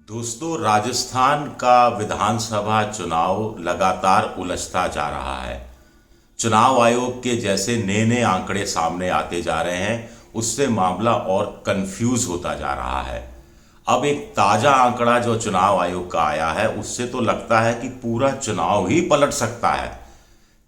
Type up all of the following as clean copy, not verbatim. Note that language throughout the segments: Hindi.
दोस्तों, राजस्थान का विधानसभा चुनाव लगातार उलझता जा रहा है। चुनाव आयोग के जैसे नए नए आंकड़े सामने आते जा रहे हैं, उससे मामला और कंफ्यूज होता जा रहा है। अब एक ताजा आंकड़ा जो चुनाव आयोग का आया है, उससे तो लगता है कि पूरा चुनाव ही पलट सकता है।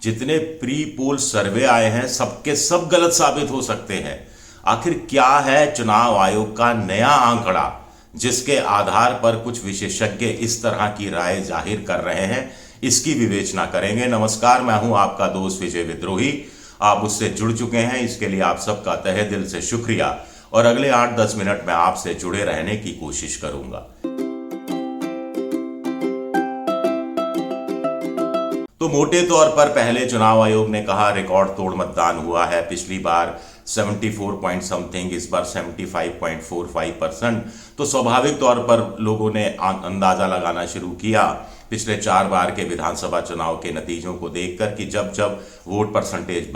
जितने प्री पोल सर्वे आए हैं, सबके सब गलत साबित हो सकते हैं। आखिर क्या है चुनाव आयोग का नया आंकड़ा, जिसके आधार पर कुछ विशेषज्ञ इस तरह की राय जाहिर कर रहे हैं? इसकी विवेचना करेंगे। नमस्कार, मैं हूं आपका दोस्त विजय विद्रोही। आप उससे जुड़ चुके हैं, इसके लिए आप सबका तहे दिल से शुक्रिया। और अगले 8-10 मिनट में आपसे जुड़े रहने की कोशिश करूंगा। तो मोटे तौर पर पहले चुनाव आयोग ने कहा रिकॉर्ड तोड़ मतदान हुआ है। पिछली बार 74 पॉइंट समथिंग, इस बार 75.45%। तो स्वाभाविक तौर पर लोगों ने अंदाजा लगाना शुरू किया पिछले 4 बार के विधानसभा चुनाव के नतीजों को देखकर कि जब जब वोट परसेंटेज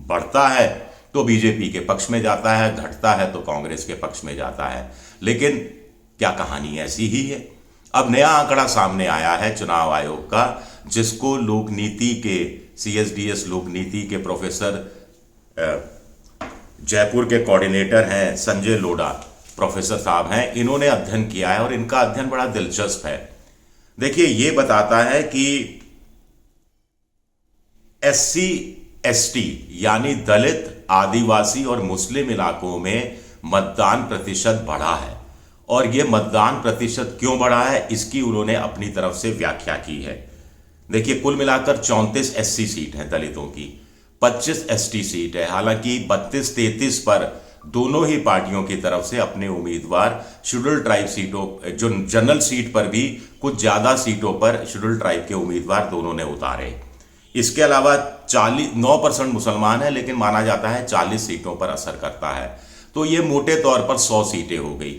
बढ़ता है तो बीजेपी के पक्ष में जाता है, घटता है तो कांग्रेस के पक्ष में जाता है। लेकिन क्या कहानी ऐसी ही है? अब नया आंकड़ा सामने आया है चुनाव आयोग का, जिसको लोकनीति के CSDS लोकनीति के प्रोफेसर जयपुर के कोऑर्डिनेटर हैं संजय लोढ़ा प्रोफेसर साहब हैं, इन्होंने अध्ययन किया है और इनका अध्ययन बड़ा दिलचस्प है। देखिए, ये बताता है कि SC ST यानी दलित, आदिवासी और मुस्लिम इलाकों में मतदान प्रतिशत बढ़ा है। और यह मतदान प्रतिशत क्यों बढ़ा है, इसकी उन्होंने अपनी तरफ से व्याख्या की है। देखिए, कुल मिलाकर 34 SC सीट है दलितों की, 25 ST सीट है। हालांकि 32-33 पर दोनों ही पार्टियों की तरफ से अपने उम्मीदवार शेड्यूल्ड ट्राइब सीटों, जो जनरल सीट पर भी कुछ ज्यादा सीटों पर शेड्यूल्ड ट्राइब के उम्मीदवार दोनों ने उतारे। इसके अलावा 9% मुसलमान है, लेकिन माना जाता है 40 सीटों पर असर करता है। तो ये मोटे तौर पर 100 सीटें हो गई।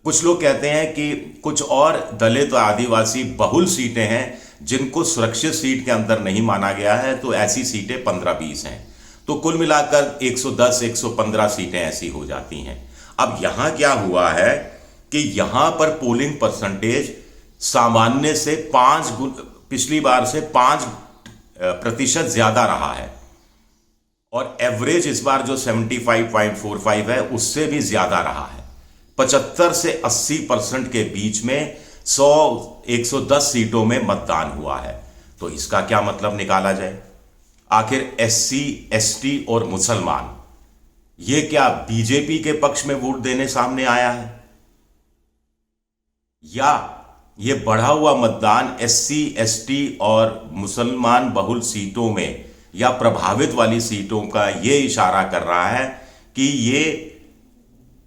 कुछ लोग कहते हैं कि कुछ और दलित और आदिवासी बहुल सीटें हैं जिनको सुरक्षित सीट के अंदर नहीं माना गया है, तो ऐसी सीटें 15-20 हैं। तो कुल मिलाकर 110-115 सीटें ऐसी हो जाती हैं। अब यहां क्या हुआ है कि यहां पर पोलिंग परसेंटेज सामान्य से 5 पिछली बार से 5% ज्यादा रहा है, और एवरेज इस बार जो 75.45 है उससे भी ज्यादा रहा है। 75 से 80% के बीच में 110 सीटों में मतदान हुआ है। तो इसका क्या मतलब निकाला जाए? आखिर SC ST और मुसलमान ये क्या बीजेपी के पक्ष में वोट देने सामने आया है, या ये बढ़ा हुआ मतदान SC ST और मुसलमान बहुल सीटों में या प्रभावित वाली सीटों का ये इशारा कर रहा है कि ये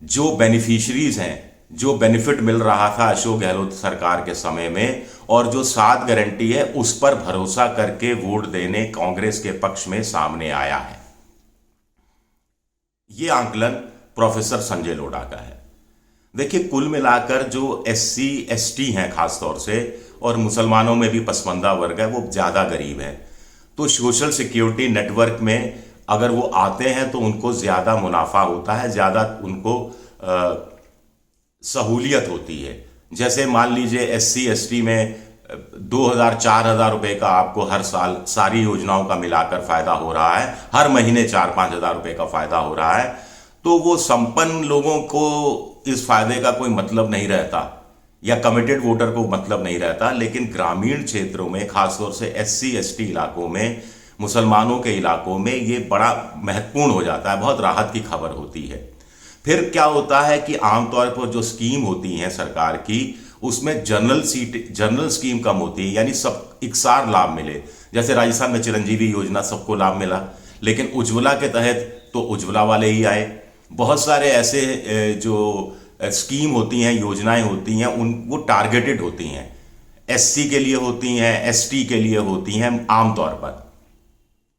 जो बेनिफिशरीज हैं, जो बेनिफिट मिल रहा था अशोक गहलोत सरकार के समय में, और जो 7 गारंटी है, उस पर भरोसा करके वोट देने कांग्रेस के पक्ष में सामने आया है। यह आंकलन प्रोफेसर संजय लोढ़ा का है। देखिए, कुल मिलाकर जो SC ST हैं खासतौर से, और मुसलमानों में भी पसमानदा वर्ग है, वो ज्यादा गरीब है। तो सोशल सिक्योरिटी नेटवर्क में अगर वो आते हैं तो उनको ज्यादा मुनाफा होता है, ज्यादा उनको सहूलियत होती है। जैसे मान लीजिए SC ST में 2,000-4,000 रुपए का आपको हर साल सारी योजनाओं का मिलाकर फायदा हो रहा है, हर महीने 4-5 हजार रुपए का फायदा हो रहा है। तो वो संपन्न लोगों को इस फायदे का कोई मतलब नहीं रहता, या कमिटेड वोटर को मतलब नहीं रहता। लेकिन ग्रामीण क्षेत्रों में, खासतौर से SC ST इलाकों में, मुसलमानों के इलाकों में ये बड़ा महत्वपूर्ण हो जाता है, बहुत राहत की खबर होती है। फिर क्या होता है कि आमतौर पर जो स्कीम होती हैं सरकार की, उसमें जनरल स्कीम कम होती है, यानी सब इकसार लाभ मिले। जैसे राजस्थान में चिरंजीवी योजना सबको लाभ मिला, लेकिन उज्ज्वला के तहत तो उज्ज्वला वाले ही आए। बहुत सारे ऐसे जो स्कीम होती हैं, योजनाएं होती हैं, वो टारगेटेड होती हैं, SC के लिए होती हैं, ST के लिए होती हैं, आमतौर पर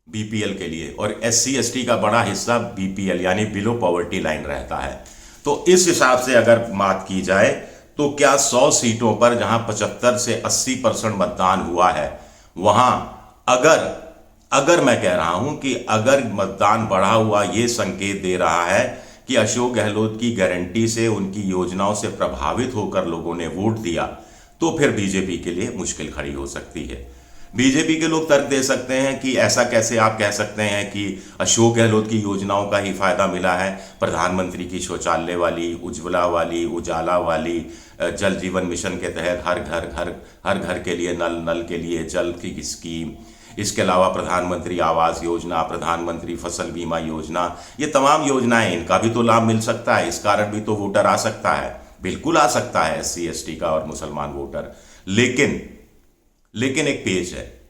BPL के लिए, और SC ST का बड़ा हिस्सा BPL यानी बिलो पॉवर्टी लाइन रहता है। तो इस हिसाब से अगर बात की जाए तो क्या 100 सीटों पर जहां 75 से 80% मतदान हुआ है, वहां अगर मैं कह रहा हूं कि अगर मतदान बढ़ा हुआ ये संकेत दे रहा है कि अशोक गहलोत की गारंटी से, उनकी योजनाओं से प्रभावित होकर लोगों ने वोट दिया, तो फिर बीजेपी के लिए मुश्किल खड़ी हो सकती है। बीजेपी के लोग तर्क दे सकते हैं कि ऐसा कैसे आप कह सकते हैं कि अशोक गहलोत की योजनाओं का ही फायदा मिला है, प्रधानमंत्री की शौचालय वाली, उज्ज्वला वाली, उजाला वाली, जल जीवन मिशन के तहत हर घर के लिए नल, नल के लिए जल की स्कीम, इसके अलावा प्रधानमंत्री आवास योजना, प्रधानमंत्री फसल बीमा योजना, ये तमाम योजनाएं, इनका भी तो लाभ मिल सकता है। इस कारण भी तो वोटर आ सकता है, बिल्कुल आ सकता है SC ST का और मुसलमान वोटर। लेकिन एक पेच है,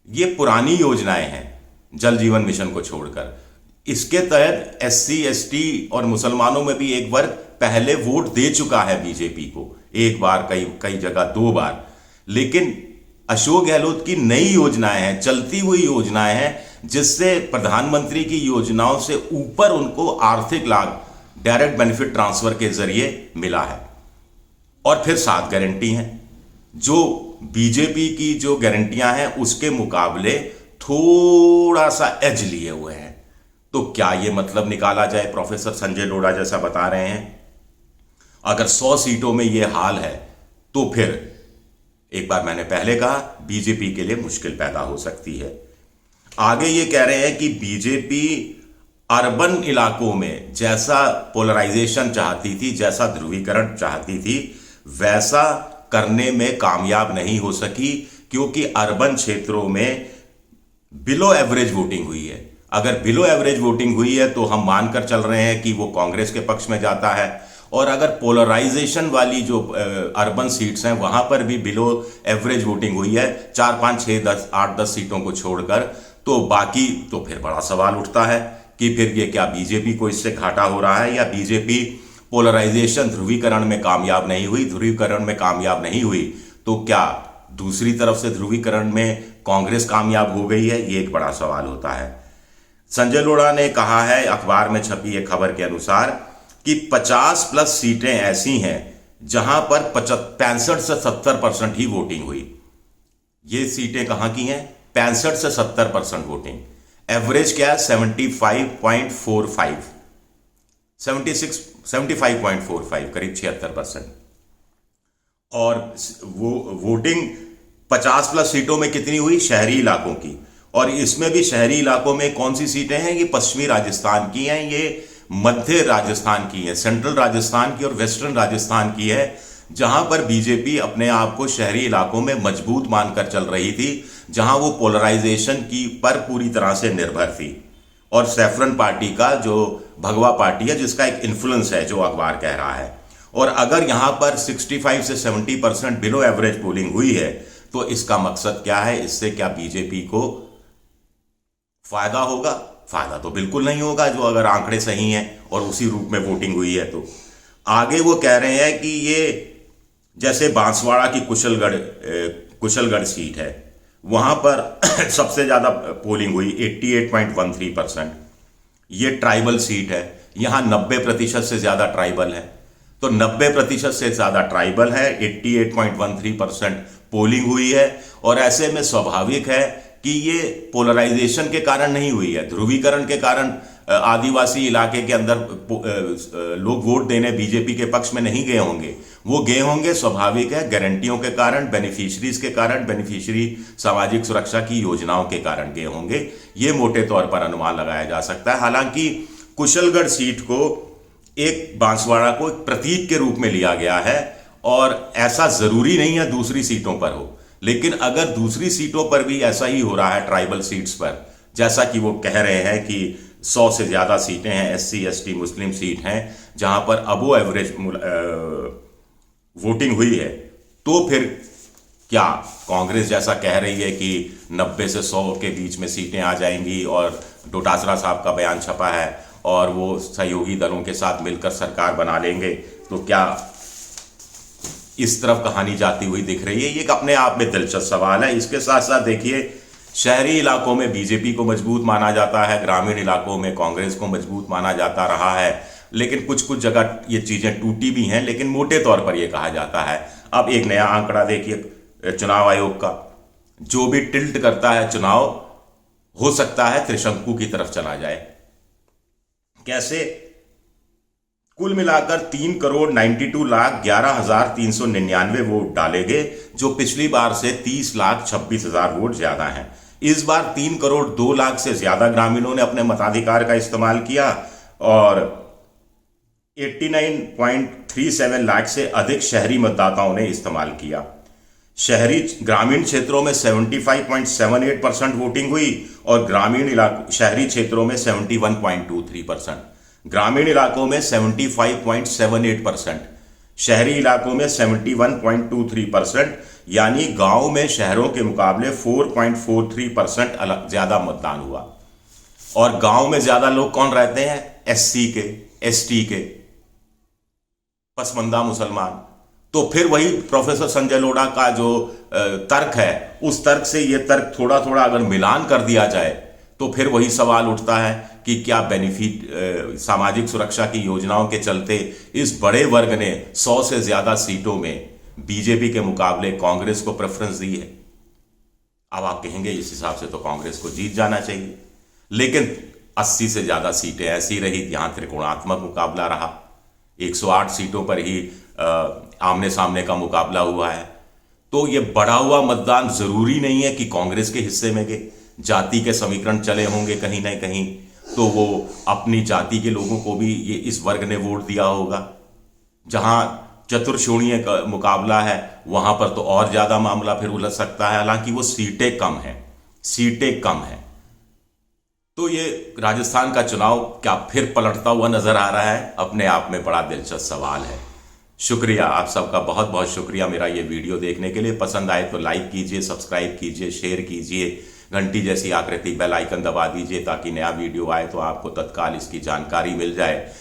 ये पुरानी योजनाएं हैं जल जीवन मिशन को छोड़कर। इसके तहत SC ST और मुसलमानों में भी एक वर्ग पहले वोट दे चुका है बीजेपी को, एक बार, कई जगह 2 बार। लेकिन अशोक गहलोत की नई योजनाएं हैं, चलती हुई योजनाएं हैं, जिससे प्रधानमंत्री की योजनाओं से ऊपर उनको आर्थिक लाभ डायरेक्ट बेनिफिट ट्रांसफर के जरिए मिला है। और फिर 7 गारंटी हैं, जो बीजेपी की जो गारंटियां हैं उसके मुकाबले थोड़ा सा एज लिए हुए हैं। तो क्या ये मतलब निकाला जाए, प्रोफेसर संजय लोढ़ा जैसा बता रहे हैं, अगर 100 सीटों में ये हाल है तो फिर एक बार मैंने पहले कहा बीजेपी के लिए मुश्किल पैदा हो सकती है। आगे ये कह रहे हैं कि बीजेपी अर्बन इलाकों में जैसा पोलराइजेशन चाहती थी, जैसा ध्रुवीकरण चाहती थी, वैसा करने में कामयाब नहीं हो सकी, क्योंकि अर्बन क्षेत्रों में बिलो एवरेज वोटिंग हुई है। अगर बिलो एवरेज वोटिंग हुई है तो हम मानकर चल रहे हैं कि वो कांग्रेस के पक्ष में जाता है, और अगर पोलराइजेशन वाली जो अर्बन सीट्स हैं वहां पर भी बिलो एवरेज वोटिंग हुई है, 4, 5, 6, 10, 8, 10 सीटों को छोड़कर, तो बाकी तो फिर बड़ा सवाल उठता है कि फिर ये क्या बीजेपी को इससे घाटा हो रहा है, या बीजेपी पोलराइजेशन, ध्रुवीकरण में कामयाब नहीं हुई। ध्रुवीकरण में कामयाब नहीं हुई तो क्या दूसरी तरफ से ध्रुवीकरण में कांग्रेस कामयाब हो गई है, ये एक बड़ा सवाल होता है। संजय लोढ़ा ने कहा है अखबार में छपी एक खबर के अनुसार कि 50+ सीटें ऐसी हैं जहां पर 65 से 70% ही वोटिंग हुई। ये सीटें कहां की हैं? 65 से 70% वोटिंग। एवरेज क्या है? 75.45, 75.45, करीब 76%। और वो वोटिंग 50+ सीटों में कितनी हुई? शहरी इलाकों की। और इसमें भी शहरी इलाकों में कौन सी सीटें हैं? ये पश्चिमी राजस्थान की हैं, ये मध्य राजस्थान की है, सेंट्रल राजस्थान की और वेस्टर्न राजस्थान की है, जहां पर बीजेपी अपने आप को शहरी इलाकों में मजबूत मानकर चल रही थी, जहां वो पोलराइजेशन की पर पूरी तरह से निर्भर थी। और सैफरन पार्टी का जो भगवा पार्टी है, जिसका एक इन्फ्लुएंस है, जो अखबार कह रहा है। और अगर यहां पर 65 से 70% बिलो एवरेज पोलिंग हुई है तो इसका मकसद क्या है? इससे क्या बीजेपी को फायदा होगा? फायदा तो बिल्कुल नहीं होगा, जो अगर आंकड़े सही हैं और उसी रूप में वोटिंग हुई है तो। आगे वो कह रहे हैं कि ये जैसे बांसवाड़ा की कुशलगढ़ सीट है, वहां पर सबसे ज्यादा पोलिंग हुई, 88.13%। ये ट्राइबल सीट है, यहां 90% से ज्यादा ट्राइबल है। तो 90% से ज्यादा ट्राइबल है, 88.13% पोलिंग हुई है। और ऐसे में स्वाभाविक है कि ये पोलराइजेशन के कारण नहीं हुई है, ध्रुवीकरण के कारण आदिवासी इलाके के अंदर लोग वोट देने बीजेपी के पक्ष में नहीं गए होंगे। वो गए होंगे स्वाभाविक है गारंटियों के कारण, बेनिफिशरीज के कारण, बेनिफिशरी सामाजिक सुरक्षा की योजनाओं के कारण गए होंगे। ये मोटे तौर पर अनुमान लगाया जा सकता है। हालांकि कुशलगढ़ सीट को एक बांसवाड़ा को एक प्रतीक के रूप में लिया गया है, और ऐसा जरूरी नहीं है दूसरी सीटों पर हो। लेकिन अगर दूसरी सीटों पर भी ऐसा ही हो रहा है, ट्राइबल सीट्स पर, जैसा कि वो कह रहे हैं कि 100 से ज्यादा सीटें हैं, SC ST मुस्लिम सीट हैं, जहां पर अबो एवरेज वोटिंग हुई है, तो फिर क्या कांग्रेस जैसा कह रही है कि 90 से 100 के बीच में सीटें आ जाएंगी, और डोटासरा साहब का बयान छपा है और वो सहयोगी दलों के साथ मिलकर सरकार बना लेंगे, तो क्या इस तरफ कहानी जाती हुई दिख रही है? ये एक अपने आप में दिलचस्प सवाल है। इसके साथ साथ देखिए, शहरी इलाकों में बीजेपी को मजबूत माना जाता है, ग्रामीण इलाकों में कांग्रेस को मजबूत माना जाता रहा है, लेकिन कुछ कुछ जगह ये चीजें टूटी भी हैं, लेकिन मोटे तौर पर यह कहा जाता है। अब एक नया आंकड़ा देखिए चुनाव आयोग का, जो भी टिल्ट करता है चुनाव, हो सकता है त्रिशंकु की तरफ चला जाए। कैसे? कुल मिलाकर 3,92,11,399 वोट डाले गए, जो पिछली बार से 30,26,000 वोट ज्यादा हैं। इस बार 3,02,00,000 से ज्यादा ग्रामीणों ने अपने मताधिकार का इस्तेमाल किया और 89.37 लाख से अधिक शहरी मतदाताओं ने इस्तेमाल किया। ग्रामीण क्षेत्रों में 75.78% वोटिंग हुई और शहरी क्षेत्रों में 71.23%, ग्रामीण इलाकों में 75.78%, शहरी इलाकों में 71.23%, यानी गांव में शहरों के मुकाबले 4.43% ज्यादा मतदान हुआ। और गांव में ज्यादा लोग कौन रहते हैं? एससी के, एसटी के, पसमंदा मुसलमान। तो फिर वही प्रोफेसर संजय लोढ़ा का जो तर्क है, उस तर्क से ये तर्क थोड़ा थोड़ा अगर मिलान कर दिया जाए तो फिर वही सवाल उठता है कि क्या बेनिफिट सामाजिक सुरक्षा की योजनाओं के चलते इस बड़े वर्ग ने 100 से ज्यादा सीटों में बीजेपी के मुकाबले कांग्रेस को प्रेफरेंस दी है। अब आप कहेंगे इस हिसाब से तो कांग्रेस को जीत जाना चाहिए, लेकिन 80 से ज्यादा सीटें ऐसी रही जहां त्रिकोणात्मक मुकाबला रहा। 108 सीटों पर ही आमने सामने का मुकाबला हुआ है। तो ये बढ़ा हुआ मतदान जरूरी नहीं है कि कांग्रेस के हिस्से में गए। जाति के समीकरण चले होंगे कहीं ना कहीं, तो वो अपनी जाति के लोगों को भी ये इस वर्ग ने वोट दिया होगा। जहां चतुर्श्रेणीय का मुकाबला है वहां पर तो और ज्यादा मामला फिर उलझ सकता है। हालांकि वो सीटें कम हैं। तो ये राजस्थान का चुनाव क्या फिर पलटता हुआ नजर आ रहा है? अपने आप में बड़ा दिलचस्प सवाल है। शुक्रिया, आप सबका बहुत बहुत शुक्रिया मेरा ये वीडियो देखने के लिए। पसंद आए तो लाइक कीजिए, सब्सक्राइब कीजिए, शेयर कीजिए, घंटी जैसी आकृति बेल आइकन दबा दीजिए ताकि नया वीडियो आए तो आपको तत्काल इसकी जानकारी मिल जाए।